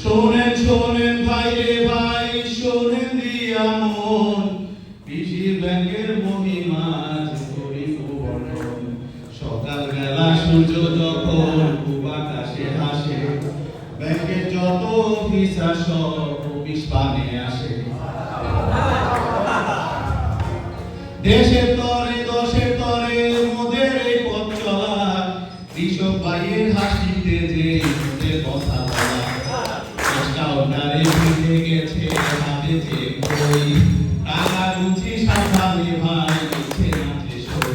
শোনেন শোনেন ভাই রে ভাই, শোনেন দিয়া মন, কৃষি ব্যাংকের মহিমা করি বর্ণন। সকালবেলা সূর্য যখন পূব আকাশে হাসে, ব্যাংকের যত অফিসার সব অফিস পানে আসে। দেশের তরে দশের তরে মোদের এই পথ চলা, কৃষক ভাইয়ের হাসিতে যে মোদের কথা বলা। কাউন্টারে ভিড়ে গেছে হাতে যে বই, টাকা গুছি সামনে ভাই দিচ্ছে নাচে সই।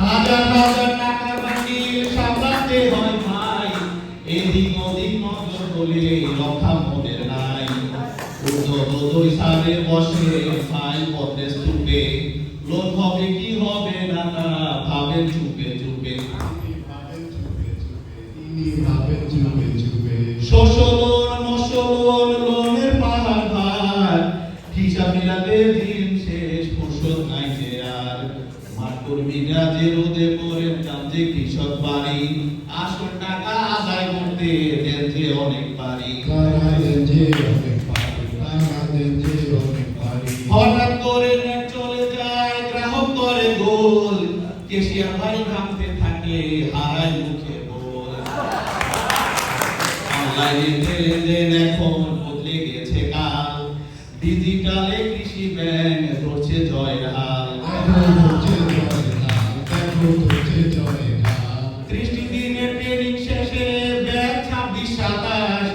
হাজার হাজার টাকা বান্ডিল সামলাতে হয় ভাই, এদিক ওদিক নজর বলে রক্ষা মোদের নাই। দুই সালে বসে ফাইল পত্রে স্তূপে, লোন হবে কি হবে না তা ভাবেন চুপে চুপে। শস্য লোন মৎস্য লোন, লোনের পাহাড় ভার, হিসাব মিলাতে দিন শেষ ফুরসত নাই যে আর। মাঠ কর্মীরা যে রোদে পড়ে যান যে কৃষক বাড়ি, আসল টাকা আদায় করতে দেন যে অনেক পারি। হঠাৎ করে নেট চলে যায়, গ্রাহক করে গোল, কেশিয়ার ভাই ভাঙতে থাকে হারায় মুখে বল। অনলাইনে লেনদেন এখন বদলে গেছে কাল, ডিজিটালে কৃষি ব্যাংক ধরছে জয়ের হাল। 30 দিনের ট্রেনিং শেষে ব্যাংক 26-27,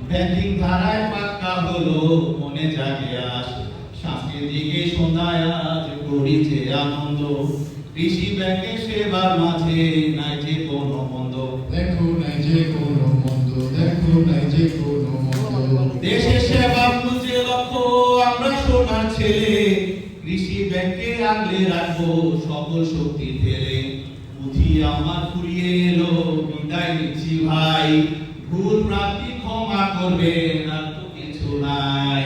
ব্যাংকিং ধারায় পাক্কা হলো মনে জাগে আস। শাস্তির দিকে সন্ধ্যায় আজ করি যে আনন্দ, কৃষি ব্যাংকের সেবার মাঝে নাই যে কোনো মন্দ। দেশের সেবা বুঝে লক্ষ্য আমরা সোনার ছেলে, কৃষি ব্যাংকে আগলে রাখবো সকল শক্তি ঢেলে। বুদ্ধি আমার ফুরিয়ে এলো, বিদায় নিচ্ছি ভাই, ভুল প্রাপ্তি ক্ষমা করবেন আর তো কিছু নাই।